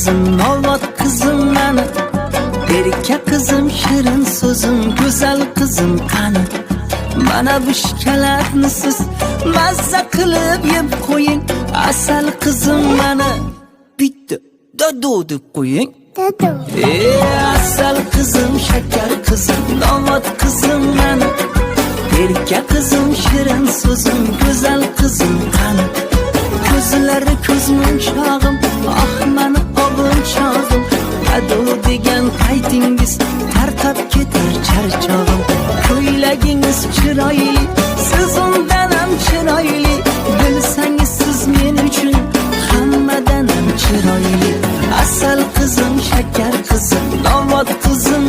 kızım, novat kızım meni. Erkak kızım, shirin so'zim, go'zal kızım qani. Mana bu shikalatni siz mazza qilib yeb qo'ying. Asal kızım meni. Bitta dodo deb qo'ying. Dodo. Asal kızım, şeker kızım, novat kızım meni. Erkak kızım, shirin so'zim, go'zal kızım qani. Ko'zlari ko'zim chog'im, ah meni obim chog'im. Ado degan paytingiz tarqab ketar charchog'im. Ko'ylagingiz chiroyli, siz undan ham chiroyli. Bilsangiz siz men uchun hammadan ham chiroyli. Asal kızım, şeker kızım, novat kızım